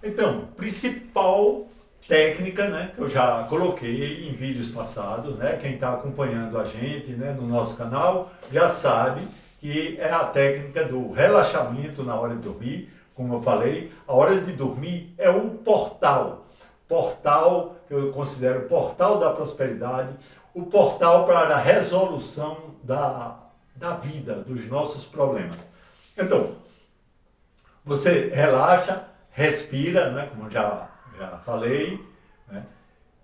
Então, principal técnica, né, que eu já coloquei em vídeos passados, né, quem está acompanhando a gente, né, no nosso canal já sabe que é a técnica do relaxamento na hora de dormir. Como eu falei, a hora de dormir é um portal que eu considero o portal da prosperidade, o portal para a resolução da vida, dos nossos problemas. Então, você relaxa, respira, né, como eu já falei, né,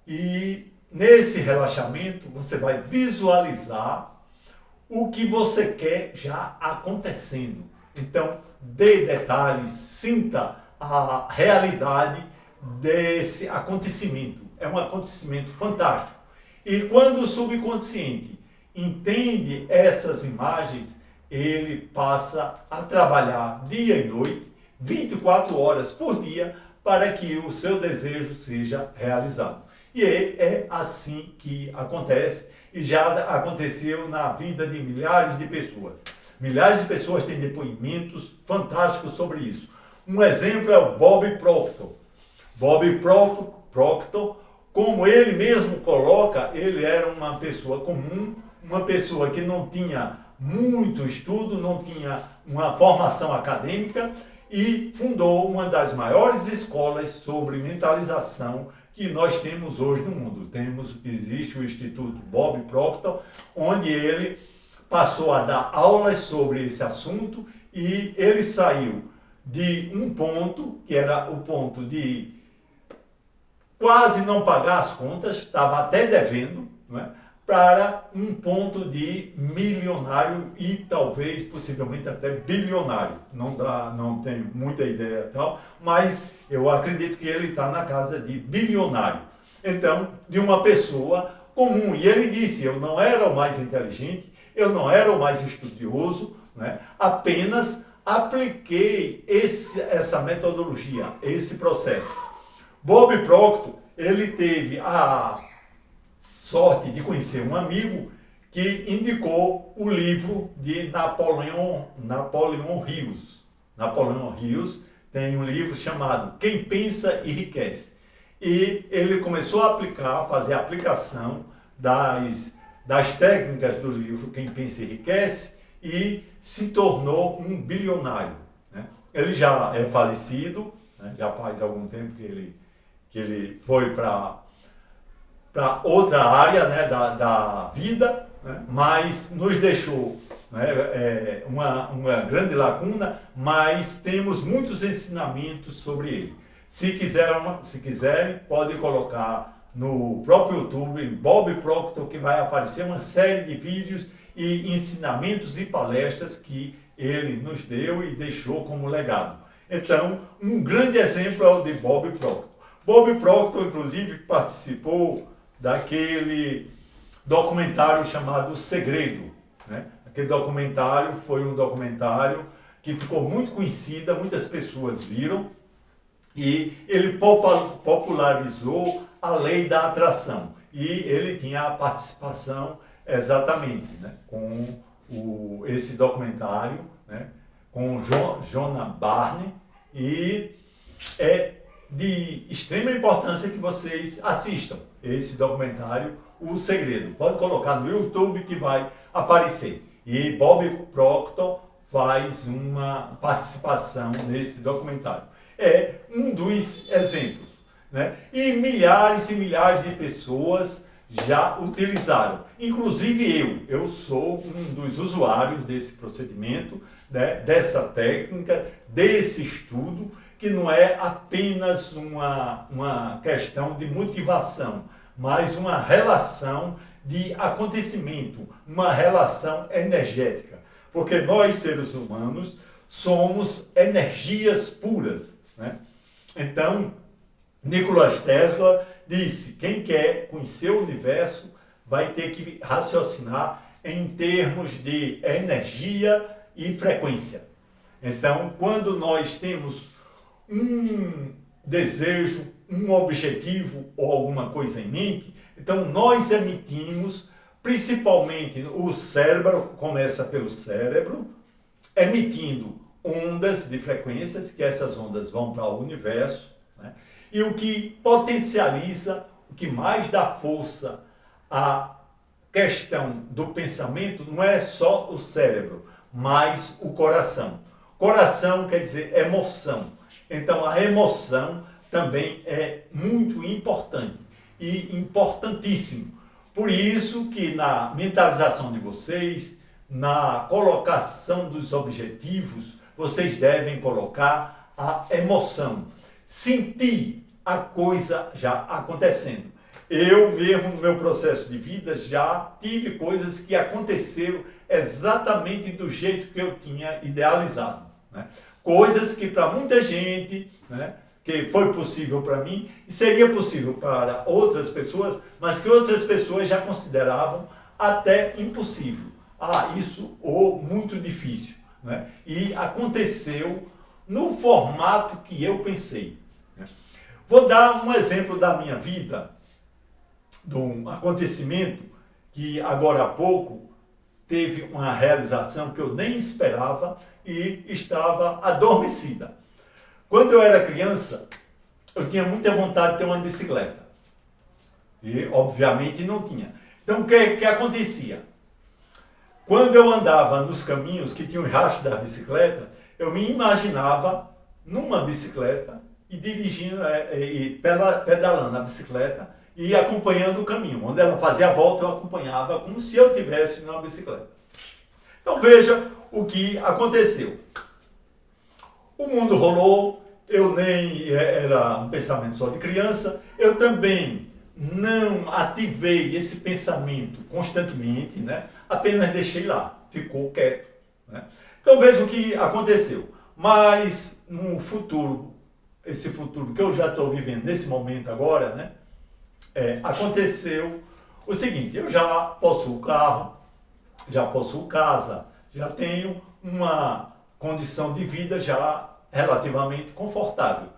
e nesse relaxamento você vai visualizar o que você quer já acontecendo. Então, dê detalhes, sinta a realidade desse acontecimento. É um acontecimento fantástico. E quando o subconsciente entende essas imagens, ele passa a trabalhar dia e noite, 24 horas por dia, para que o seu desejo seja realizado. E é assim que acontece, e já aconteceu na vida de milhares de pessoas. Milhares de pessoas têm depoimentos fantásticos sobre isso. Um exemplo é o Bob Proctor. Bob Proctor, como ele mesmo coloca, ele era uma pessoa comum, uma pessoa que não tinha muito estudo, não tinha uma formação acadêmica e fundou uma das maiores escolas sobre mentalização que nós temos hoje no mundo. Existe o Instituto Bob Proctor, onde ele passou a dar aulas sobre esse assunto e ele saiu de um ponto, que era o ponto de quase não pagar as contas, estava até devendo, não é? Para um ponto de milionário e talvez, possivelmente, até bilionário. Não tenho muita ideia tal, mas eu acredito que ele está na casa de bilionário. Então, de uma pessoa comum. E ele disse, eu não era o mais inteligente, eu não era o mais estudioso, né? Apenas apliquei essa metodologia, esse processo. Bob Proctor, ele teve a sorte de conhecer um amigo que indicou o livro de Napoleon Hills. Napoleon Hills tem um livro chamado Quem Pensa Enriquece. E ele começou a fazer a aplicação das técnicas do livro Quem Pensa Enriquece e se tornou um bilionário, né? Ele já é falecido, né? Já faz algum tempo que ele foi para outra área, né, da vida, né, mas nos deixou, né, uma grande lacuna, mas temos muitos ensinamentos sobre ele. Se quiserem, podem colocar no próprio YouTube, Bob Proctor, que vai aparecer uma série de vídeos e ensinamentos e palestras que ele nos deu e deixou como legado. Então, um grande exemplo é o de Bob Proctor. Bob Proctor, inclusive, participou daquele documentário chamado O Segredo, né? Aquele documentário foi um documentário que ficou muito conhecido, muitas pessoas viram, e ele popularizou a lei da atração. E ele tinha a participação exatamente, né, com esse documentário, né, com Jonah Barney, e é de extrema importância que vocês assistam esse documentário, O Segredo. Pode colocar no YouTube que vai aparecer. E Bob Proctor faz uma participação nesse documentário. É um dos exemplos, né? E milhares de pessoas já utilizaram. Inclusive eu sou um dos usuários desse procedimento, né? Dessa técnica, desse estudo, que não é apenas uma questão de motivação, mas uma relação de acontecimento, uma relação energética. Porque nós, seres humanos, somos energias puras, né? Então, Nikola Tesla disse, quem quer conhecer o universo vai ter que raciocinar em termos de energia e frequência. Então, quando nós temos um desejo, um objetivo ou alguma coisa em mente, então nós emitimos, principalmente o cérebro, começa pelo cérebro, emitindo ondas de frequências, que essas ondas vão para o universo, né? E o que potencializa, o que mais dá força à questão do pensamento não é só o cérebro, mas o coração. Coração quer dizer emoção. Então a emoção também é muito importante e importantíssimo. Por isso que na mentalização de vocês, na colocação dos objetivos, vocês devem colocar a emoção. Sentir a coisa já acontecendo. Eu mesmo, no meu processo de vida, já tive coisas que aconteceram exatamente do jeito que eu tinha idealizado, né? Coisas que para muita gente, né, que foi possível para mim e seria possível para outras pessoas, mas que outras pessoas já consideravam até impossível. Isso ou muito difícil, né? E aconteceu no formato que eu pensei, né? Vou dar um exemplo da minha vida, de um acontecimento que agora há pouco teve uma realização que eu nem esperava e estava adormecida. Quando eu era criança, eu tinha muita vontade de ter uma bicicleta. E, obviamente, não tinha. Então, o que acontecia? Quando eu andava nos caminhos que tinham os rastros da bicicleta, eu me imaginava numa bicicleta e dirigindo, pedalando a bicicleta e acompanhando o caminho. Onde ela fazia a volta, eu acompanhava como se eu estivesse numa bicicleta. Então, veja o que aconteceu. O mundo rolou, eu nem era um pensamento só de criança, eu também não ativei esse pensamento constantemente, né? Apenas deixei lá, ficou quieto, né? Então veja o que aconteceu. Mas no futuro, esse futuro que eu já estou vivendo nesse momento agora, né? Aconteceu o seguinte: eu já possuo carro, já possuo casa, já tenho uma condição de vida já relativamente confortável,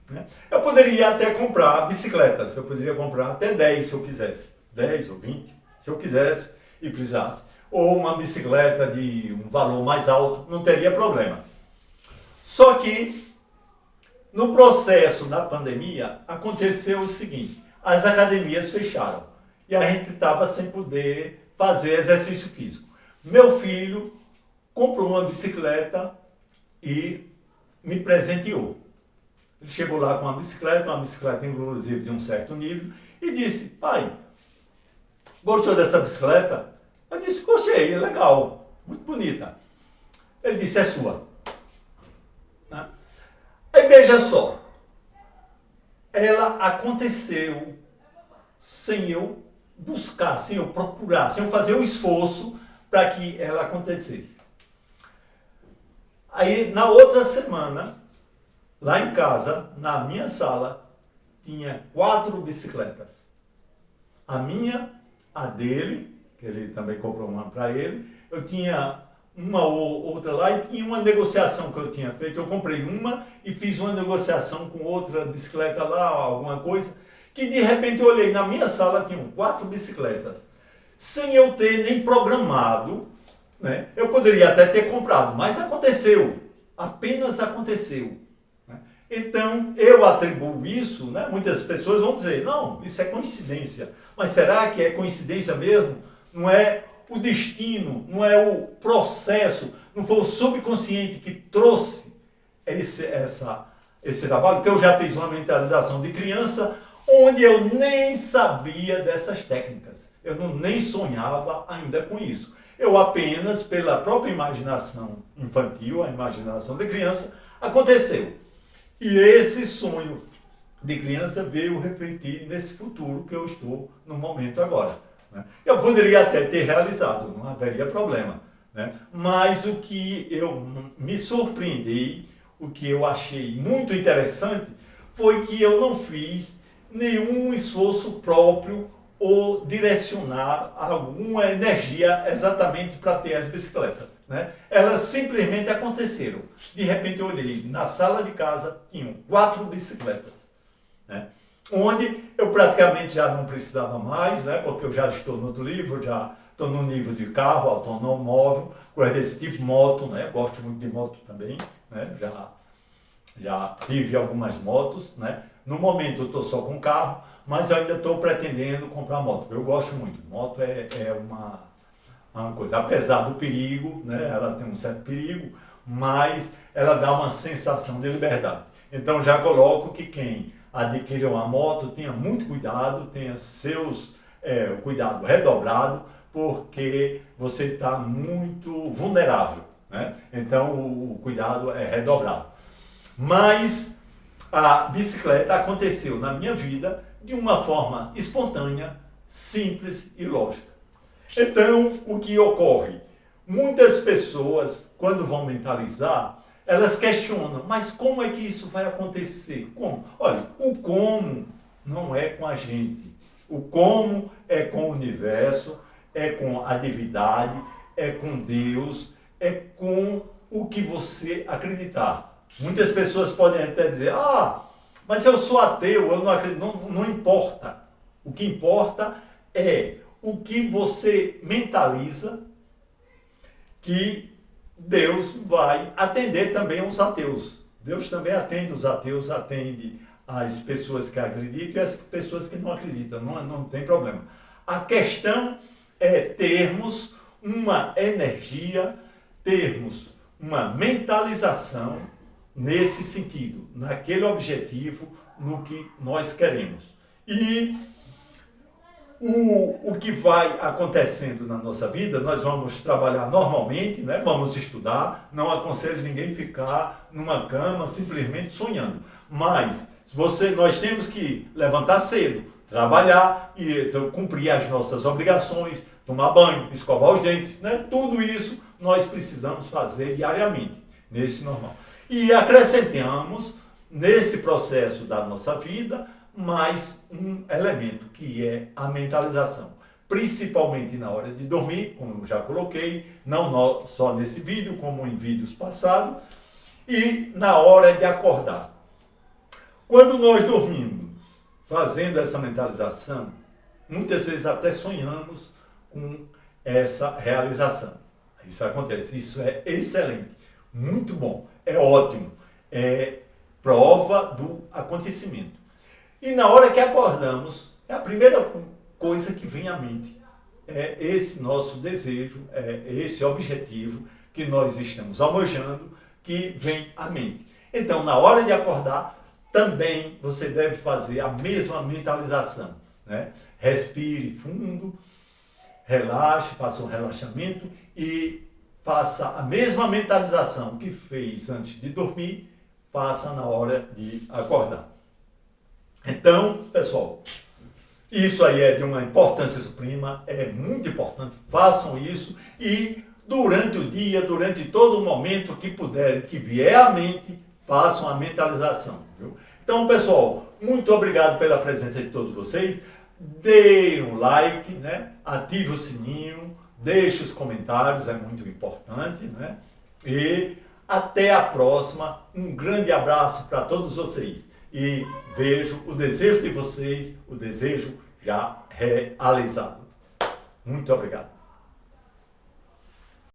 né? Eu poderia até comprar bicicletas, eu poderia comprar até 10 se eu quisesse, 10 ou 20 se eu quisesse e precisasse, ou uma bicicleta de um valor mais alto, não teria problema. Só que no processo, na pandemia, aconteceu o seguinte: as academias fecharam e a gente estava sem poder fazer exercício físico. Meu filho comprou uma bicicleta e me presenteou. Ele chegou lá com uma bicicleta inclusive de um certo nível, e disse: pai, gostou dessa bicicleta? Eu disse: gostei, é legal, muito bonita. Ele disse: é sua. Aí veja só, ela aconteceu sem eu buscar, sem eu procurar, sem eu fazer um esforço para que ela acontecesse. Aí, na outra semana, lá em casa, na minha sala, tinha 4 bicicletas. A minha, a dele, que ele também comprou uma para ele, eu tinha uma ou outra lá e tinha uma negociação que eu tinha feito. Eu comprei uma e fiz uma negociação com outra bicicleta lá, alguma coisa, que de repente eu olhei, na minha sala tinham 4 bicicletas, sem eu ter nem programado, né? Eu poderia até ter comprado, mas aconteceu, apenas aconteceu, né? Então eu atribuo isso, né? Muitas pessoas vão dizer: não, isso é coincidência. Mas será que é coincidência mesmo? Não é o destino, não é o processo, não foi o subconsciente que trouxe esse trabalho? Que eu já fiz uma mentalização de criança, onde eu nem sabia dessas técnicas, eu nem sonhava ainda com isso. Eu apenas, pela própria imaginação infantil, a imaginação de criança, aconteceu. E esse sonho de criança veio refletir nesse futuro que eu estou no momento agora, né? Eu poderia até ter realizado, não haveria problema, né? Mas o que eu me surpreendi, o que eu achei muito interessante, foi que eu não fiz nenhum esforço próprio ou direcionar alguma energia exatamente para ter as bicicletas, né? Elas simplesmente aconteceram. De repente eu olhei, na sala de casa tinham 4 bicicletas, né? Onde eu praticamente já não precisava mais, né? Porque eu já estou no outro nível, já estou no nível de carro automóvel, coisa desse tipo, moto, né? Gosto muito de moto também, né? Já tive algumas motos, né? No momento eu estou só com carro, mas eu ainda estou pretendendo comprar moto. Eu gosto muito. Moto é uma coisa, apesar do perigo, né? Ela tem um certo perigo, mas ela dá uma sensação de liberdade. Então já coloco que quem adquirir uma moto tenha muito cuidado, tenha seus cuidado redobrado, porque você está muito vulnerável, né? Então o cuidado é redobrado. Mas a bicicleta aconteceu na minha vida de uma forma espontânea, simples e lógica. Então, o que ocorre? Muitas pessoas, quando vão mentalizar, elas questionam, mas como é que isso vai acontecer? Como? Olha, o como não é com a gente. O como é com o universo, é com a divindade, é com Deus, é com o que você acreditar. Muitas pessoas podem até dizer, mas eu sou ateu, eu não acredito. Não importa. O que importa é o que você mentaliza, que Deus vai atender também os ateus. Deus também atende os ateus, atende as pessoas que acreditam e as pessoas que não acreditam. Não tem problema. A questão é termos uma energia, termos uma mentalização nesse sentido, naquele objetivo, no que nós queremos. E o que vai acontecendo na nossa vida, nós vamos trabalhar normalmente, né? Vamos estudar, não aconselho ninguém ficar numa cama simplesmente sonhando. Mas nós temos que levantar cedo, trabalhar e cumprir as nossas obrigações, tomar banho, escovar os dentes, né? Tudo isso nós precisamos fazer diariamente, nesse normal. E acrescentamos nesse processo da nossa vida mais um elemento, que é a mentalização. Principalmente na hora de dormir, como eu já coloquei, não só nesse vídeo, como em vídeos passados, e na hora de acordar. Quando nós dormimos, fazendo essa mentalização, muitas vezes até sonhamos com essa realização. Isso acontece, isso é excelente, muito bom, é ótimo, é prova do acontecimento. E na hora que acordamos, é a primeira coisa que vem à mente. É esse nosso desejo, é esse objetivo que nós estamos almejando que vem à mente. Então, na hora de acordar, também você deve fazer a mesma mentalização, né? Respire fundo, relaxe, faça um relaxamento e faça a mesma mentalização que fez antes de dormir, faça na hora de acordar. Então, pessoal, isso aí é de uma importância suprema, é muito importante, façam isso e durante o dia, durante todo o momento que puderem, que vier à mente, façam a mentalização. Viu? Então, pessoal, muito obrigado pela presença de todos vocês. Dê um like, né? Ative o sininho, deixe os comentários, é muito importante, né? E até a próxima. Um grande abraço para todos vocês. E vejo o desejo de vocês, o desejo já realizado. Muito obrigado.